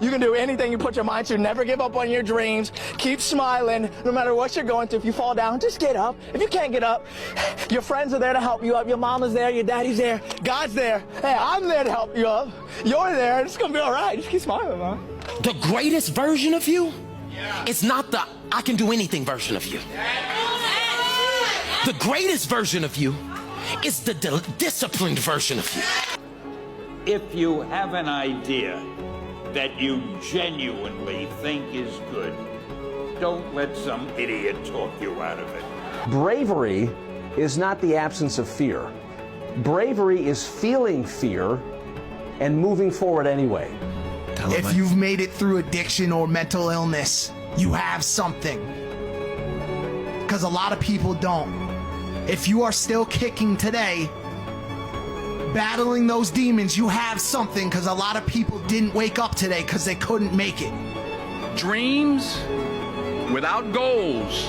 You can do anything you put your mind to. Never give up on your dreams. Keep smiling no matter what you're going through. If you fall down, just get up. If you can't get up, your friends are there to help you up. Your mama's there, your daddy's there, God's there. Hey, I'm there to help you up. You're there. It's going to be all right. Just keep smiling, man. The greatest version of you is not the I can do anything version of you. The greatest version of you is the disciplined version of you. If you have an idea that you genuinely think is good, don't let some idiot talk you out of it. Bravery is not the absence of fear. Bravery is feeling fear and moving forward anyway. If you've made it through addiction or mental illness, you have something. Because a lot of people don't. If you are still kicking today, battling those demons, you have something, because a lot of people didn't wake up today because they couldn't make it. Dreams without goals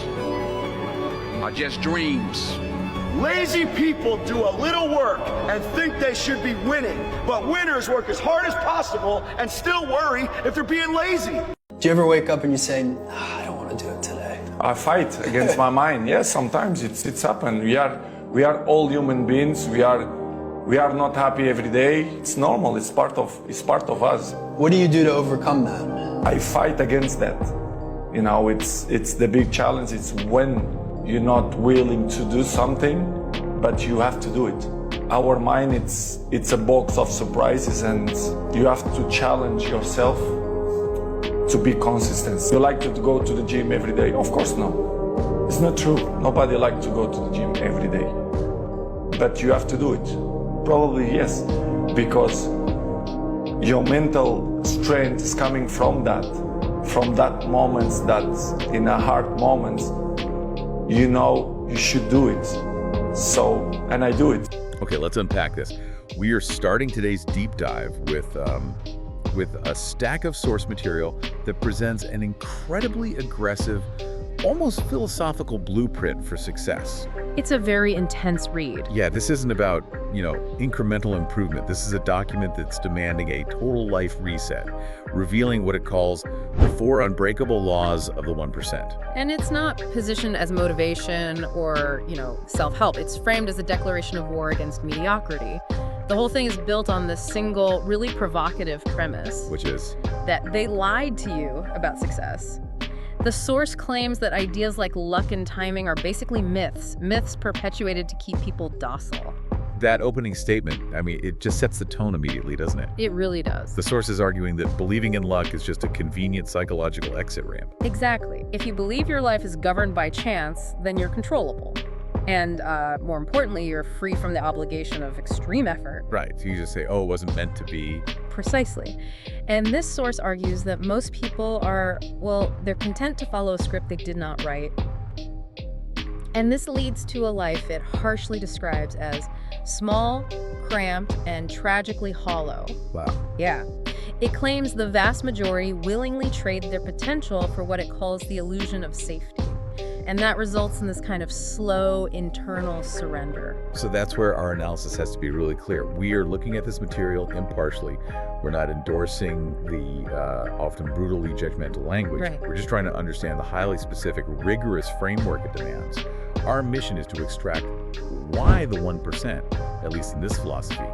are just dreams. Lazy people do a little work and think they should be winning, but winners work as hard as possible and still worry if they're being lazy. Do you ever wake up and you say, I don't want to do it today? I fight against my mind. Yes, sometimes it's happened. We are all human beings. We are not happy every day. It's normal. It's part of us. What do you do to overcome that? I fight against that. You know, it's the big challenge. It's when you're not willing to do something, but you have to do it. Our mind, it's a box of surprises, and you have to challenge yourself to be consistent. You like to go to the gym every day? Of course no. It's not true. Nobody likes to go to the gym every day. But you have to do it. Probably yes, because your mental strength is coming from that moments, that in a hard moments, you know you should do it. So, and I do it. Okay, let's unpack this. We are starting today's deep dive with a stack of source material that presents an incredibly aggressive, almost philosophical blueprint for success. It's a very intense read. Yeah, this isn't about, incremental improvement. This is a document that's demanding a total life reset, revealing what it calls the 4 unbreakable laws of the 1%. And it's not positioned as motivation or, self-help. It's framed as a declaration of war against mediocrity. The whole thing is built on this single, really provocative premise. Which is? That they lied to you about success. The source claims that ideas like luck and timing are basically myths perpetuated to keep people docile. That opening statement, it just sets the tone immediately, doesn't it? It really does. The source is arguing that believing in luck is just a convenient psychological exit ramp. Exactly. If you believe your life is governed by chance, then you're controllable. And more importantly, you're free from the obligation of extreme effort. Right. So you just say, oh, it wasn't meant to be. Precisely. And this source argues that most people are, they're content to follow a script they did not write. And this leads to a life it harshly describes as small, cramped, and tragically hollow. Wow. Yeah. It claims the vast majority willingly trade their potential for what it calls the illusion of safety. And that results in this kind of slow internal surrender. So that's where our analysis has to be really clear. We are looking at this material impartially. We're not endorsing the often brutally judgmental language. Right. We're just trying to understand the highly specific, rigorous framework it demands. Our mission is to extract why the 1%, at least in this philosophy,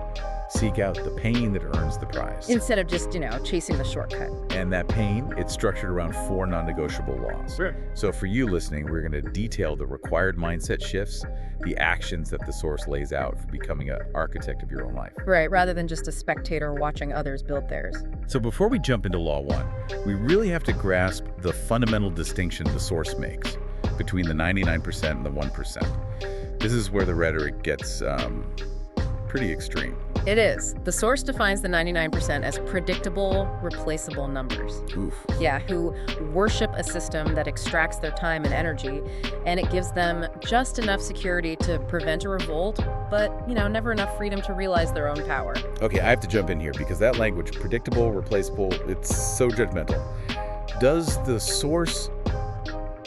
seek out the pain that earns the prize. Instead of just, chasing the shortcut. And that pain, it's structured around 4 non-negotiable laws. Sure. So for you listening, we're going to detail the required mindset shifts, the actions that the source lays out for becoming an architect of your own life. Right, rather than just a spectator watching others build theirs. So before we jump into Law 1, we really have to grasp the fundamental distinction the source makes between the 99% and the 1%. This is where the rhetoric gets pretty extreme. It is. The source defines the 99% as predictable, replaceable numbers. Oof. Yeah, who worship a system that extracts their time and energy, and it gives them just enough security to prevent a revolt, but, never enough freedom to realize their own power. Okay, I have to jump in here because that language, predictable, replaceable, it's so judgmental. Does the source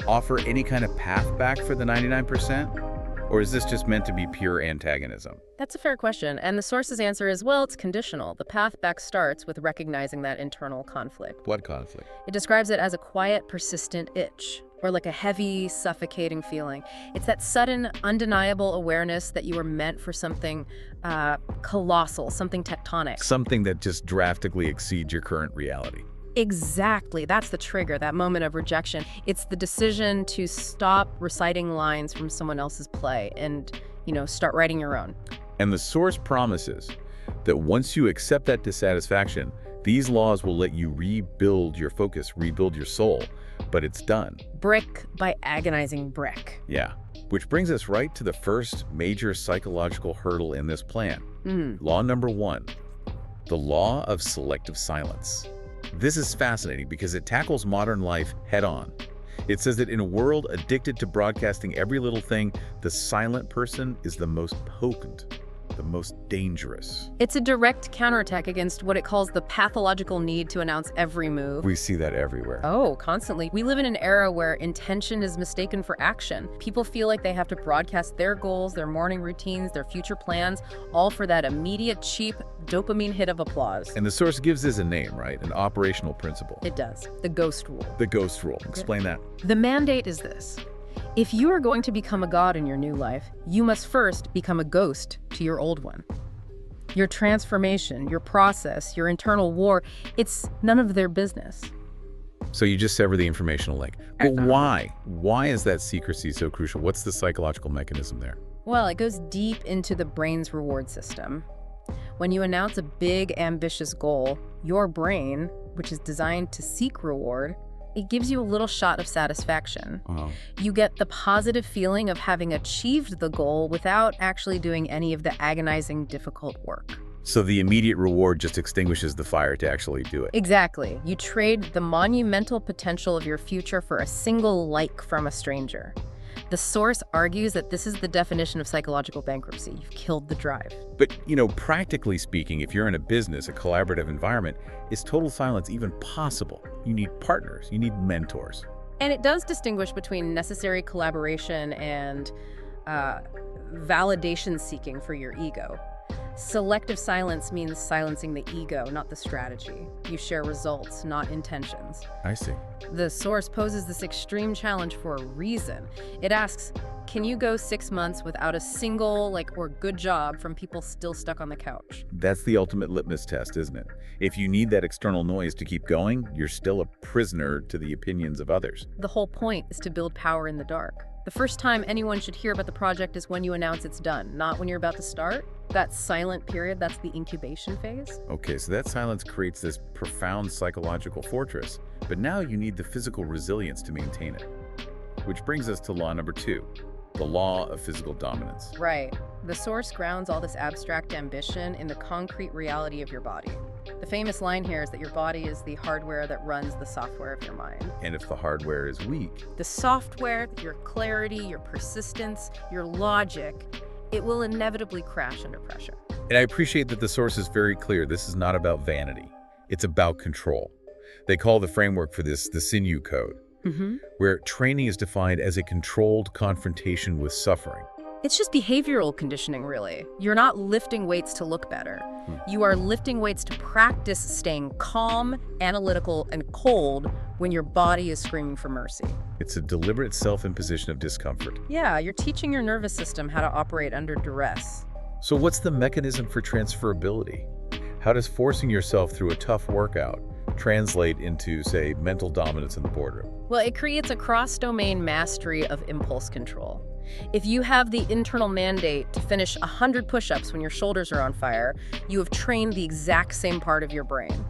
offer any kind of path back for the 99%? Or is this just meant to be pure antagonism? That's a fair question, and the source's answer is, well, it's conditional. The path back starts with recognizing that internal conflict. What conflict? It describes it as a quiet, persistent itch, or like a heavy, suffocating feeling. It's that sudden, undeniable awareness that you were meant for something colossal, something tectonic. Something that just drastically exceeds your current reality. Exactly. That's the trigger, that moment of rejection. It's the decision to stop reciting lines from someone else's play and, start writing your own. And the source promises that once you accept that dissatisfaction, these laws will let you rebuild your focus, rebuild your soul, but it's done. Brick by agonizing brick. Yeah, which brings us right to the first major psychological hurdle in this plan. Law number 1, the law of selective silence. This is fascinating because it tackles modern life head-on. It says that in a world addicted to broadcasting every little thing, the silent person is the most potent, the most dangerous. It's a direct counterattack against what it calls the pathological need to announce every move. We see that everywhere. Oh, constantly. We live in an era where intention is mistaken for action. People feel like they have to broadcast their goals, their morning routines, their future plans, all for that immediate, cheap dopamine hit of applause. And the source gives this a name, right? An operational principle. It does. The ghost rule. The ghost rule. Explain that. The mandate is this. If you are going to become a god in your new life, you must first become a ghost to your old one. Your transformation, your process, your internal war, it's none of their business. So you just sever the informational link. But why? Why is that secrecy so crucial? What's the psychological mechanism there? Well, it goes deep into the brain's reward system. When you announce a big, ambitious goal, your brain, which is designed to seek reward, it gives you a little shot of satisfaction. You get the positive feeling of having achieved the goal without actually doing any of the agonizing, difficult work. So the immediate reward just extinguishes the fire to actually do it. Exactly. You trade the monumental potential of your future for a single like from a stranger. The source argues that this is the definition of psychological bankruptcy. You've killed the drive. But, practically speaking, if you're in a business, a collaborative environment, is total silence even possible? You need partners, you need mentors. And it does distinguish between necessary collaboration and validation seeking for your ego. Selective silence means silencing the ego, not the strategy. You share results, not intentions. I see. The source poses this extreme challenge for a reason. It asks, can you go 6 months without a single, or good job from people still stuck on the couch? That's the ultimate litmus test, isn't it? If you need that external noise to keep going, you're still a prisoner to the opinions of others. The whole point is to build power in the dark. The first time anyone should hear about the project is when you announce it's done, not when you're about to start. That silent period, that's the incubation phase. Okay, so that silence creates this profound psychological fortress, but now you need the physical resilience to maintain it. Which brings us to law number 2, the law of physical dominance. Right. The source grounds all this abstract ambition in the concrete reality of your body. The famous line here is that your body is the hardware that runs the software of your mind. And if the hardware is weak, the software, your clarity, your persistence, your logic, it will inevitably crash under pressure. And I appreciate that the source is very clear. This is not about vanity. It's about control. They call the framework for this the sinew code, where training is defined as a controlled confrontation with suffering. It's just behavioral conditioning, really. You're not lifting weights to look better. You are lifting weights to practice staying calm, analytical, and cold when your body is screaming for mercy. It's a deliberate self-imposition of discomfort. Yeah, you're teaching your nervous system how to operate under duress. So what's the mechanism for transferability? How does forcing yourself through a tough workout translate into, say, mental dominance in the boardroom? Well, it creates a cross-domain mastery of impulse control. If you have the internal mandate to finish 100 push-ups when your shoulders are on fire, you have trained the exact same part of your brain.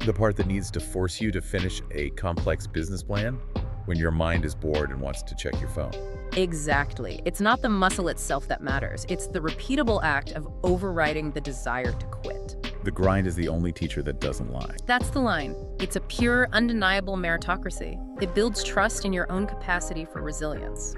The part that needs to force you to finish a complex business plan when your mind is bored and wants to check your phone. Exactly. It's not the muscle itself that matters. It's the repeatable act of overriding the desire to quit. The grind is the only teacher that doesn't lie. That's the line. It's a pure, undeniable meritocracy. It builds trust in your own capacity for resilience.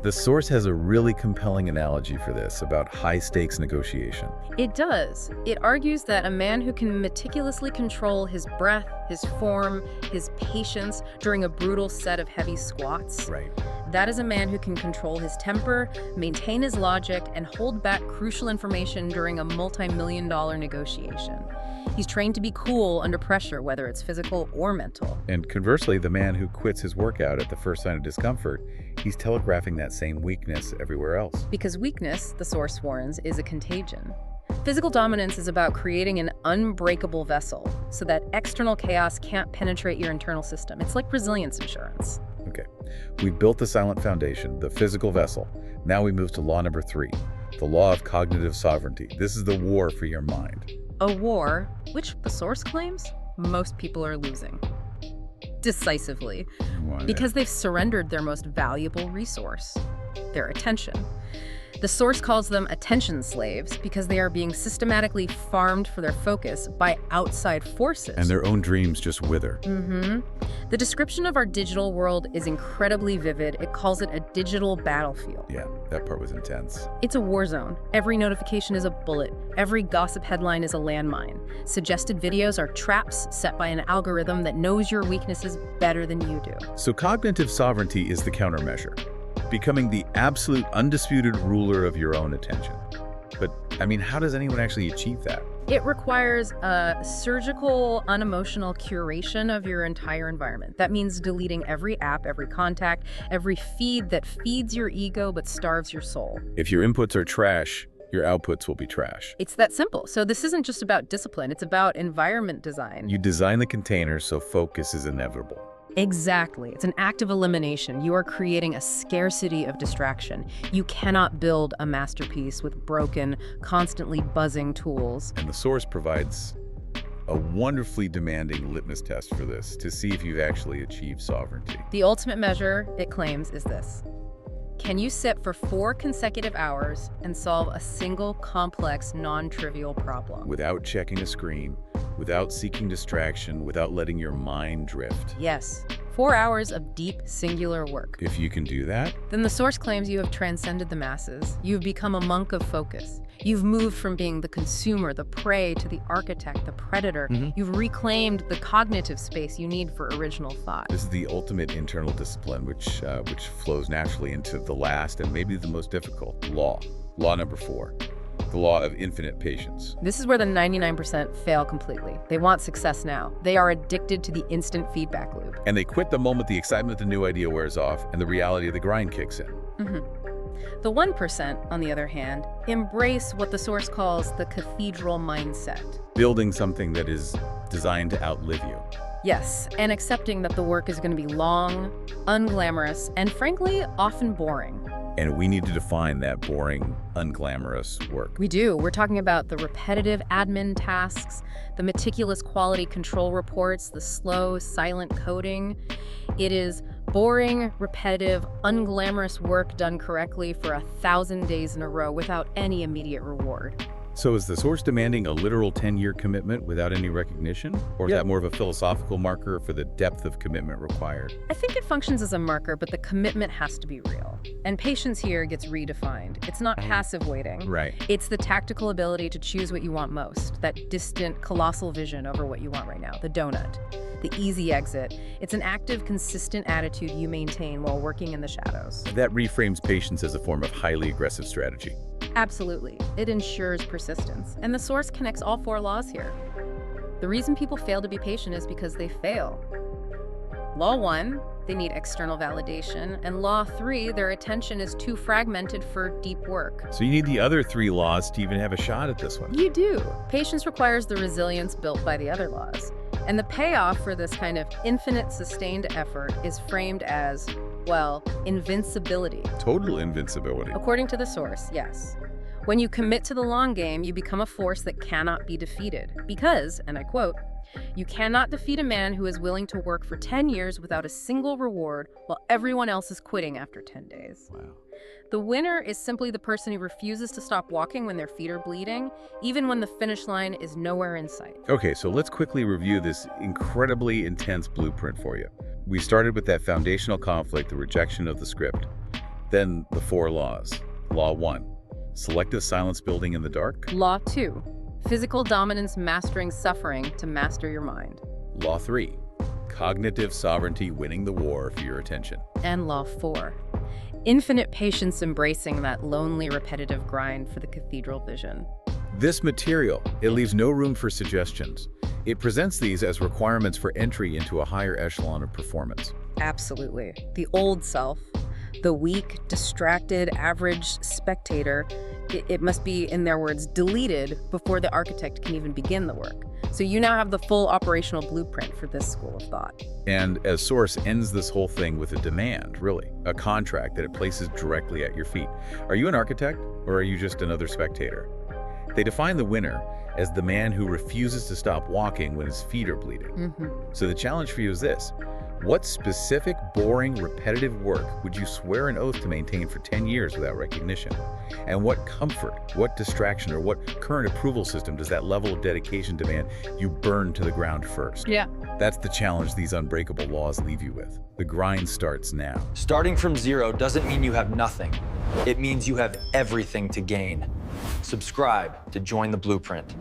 The source has a really compelling analogy for this about high-stakes negotiation. It does. It argues that a man who can meticulously control his breath, his form, his patience during a brutal set of heavy squats, Right. that is a man who can control his temper, maintain his logic, and hold back crucial information during a multi-million-dollar negotiation. He's trained to be cool under pressure, whether it's physical or mental. And conversely, the man who quits his workout at the first sign of discomfort, he's telegraphing that same weakness everywhere else. Because weakness, the source warns, is a contagion. Physical dominance is about creating an unbreakable vessel so that external chaos can't penetrate your internal system. It's like resilience insurance. Okay, we built the silent foundation, the physical vessel. Now we move to law number 3, the law of cognitive sovereignty. This is the war for your mind. A war, which the source claims most people are losing. Decisively. Why? Because they've surrendered their most valuable resource, their attention. The source calls them attention slaves because they are being systematically farmed for their focus by outside forces. And their own dreams just wither. The description of our digital world is incredibly vivid. It calls it a digital battlefield. Yeah, that part was intense. It's a war zone. Every notification is a bullet. Every gossip headline is a landmine. Suggested videos are traps set by an algorithm that knows your weaknesses better than you do. So cognitive sovereignty is the countermeasure, becoming the absolute undisputed ruler of your own attention. But, I mean, how does anyone actually achieve that? It requires a surgical, unemotional curation of your entire environment. That means deleting every app, every contact, every feed that feeds your ego but starves your soul. If your inputs are trash, your outputs will be trash. It's that simple. So this isn't just about discipline, it's about environment design. You design the container so focus is inevitable. Exactly. It's an act of elimination. You are creating a scarcity of distraction. You cannot build a masterpiece with broken, constantly buzzing tools. And the source provides a wonderfully demanding litmus test for this to see if you've actually achieved sovereignty. The ultimate measure, it claims, is this. Can you sit for 4 consecutive hours and solve a single complex, non-trivial problem? Without checking a screen, without seeking distraction, without letting your mind drift. Yes. 4 hours of deep, singular work. If you can do that, Then the source claims you have transcended the masses. You've become a monk of focus. You've moved from being the consumer, the prey, to the architect, the predator. You've reclaimed the cognitive space you need for original thought. this is the ultimate internal discipline, which flows naturally into the last and maybe the most difficult law. Law number 4, the law of infinite patience. This is where the 99% fail completely. They want success now. They are addicted to the instant feedback loop. And they quit the moment the excitement of the new idea wears off and the reality of the grind kicks in. The 1%, on the other hand, embrace what the source calls the cathedral mindset. Building something that is designed to outlive you. Yes, and accepting that the work is going to be long, unglamorous, and frankly, often boring. And we need to define that boring, unglamorous work. We do. We're talking about the repetitive admin tasks, the meticulous quality control reports, the slow, silent coding. It is boring, repetitive, unglamorous work done correctly for 1,000 days in a row without any immediate reward. So is the source demanding a literal 10-year commitment without any recognition? Or is that more of a philosophical marker for the depth of commitment required? I think it functions as a marker, but the commitment has to be real. And patience here gets redefined. It's not passive waiting. Right. It's the tactical ability to choose what you want most, that distant, colossal vision over what you want right now, the donut, the easy exit. It's an active, consistent attitude you maintain while working in the shadows. That reframes patience as a form of highly aggressive strategy. Absolutely. It ensures persistence. And the source connects all 4 laws here. The reason people fail to be patient is because they fail. Law 1, they need external validation. And Law 3, their attention is too fragmented for deep work. So you need the other 3 laws to even have a shot at this one. You do. Patience requires the resilience built by the other laws. And the payoff for this kind of infinite sustained effort is framed as, well, invincibility. Total invincibility. According to the source, yes. When you commit to the long game, you become a force that cannot be defeated. Because, and I quote, "You cannot defeat a man who is willing to work for 10 years without a single reward while everyone else is quitting after 10 days. Wow. The winner is simply the person who refuses to stop walking when their feet are bleeding, even when the finish line is nowhere in sight." Okay, so let's quickly review this incredibly intense blueprint for you. We started with that foundational conflict, the rejection of the script. Then the 4 laws. Law 1, selective silence building in the dark. Law 2, physical dominance mastering suffering to master your mind. Law 3, cognitive sovereignty winning the war for your attention. And Law 4, infinite patience embracing that lonely repetitive grind for the cathedral vision. This material, it leaves no room for suggestions. It presents these as requirements for entry into a higher echelon of performance. Absolutely. The old self, the weak, distracted, average spectator, it must be, in their words, deleted before the architect can even begin the work. So you now have the full operational blueprint for this school of thought. And as Source ends this whole thing with a demand, really, a contract that it places directly at your feet. Are you an architect, or are you just another spectator? They define the winner as the man who refuses to stop walking when his feet are bleeding. So the challenge for you is this. What specific, boring, repetitive work would you swear an oath to maintain for 10 years without recognition? And what comfort, what distraction, or what current approval system does that level of dedication demand you burn to the ground first? Yeah. That's the challenge these unbreakable laws leave you with. The grind starts now. Starting from zero doesn't mean you have nothing. It means you have everything to gain. Subscribe to join the blueprint.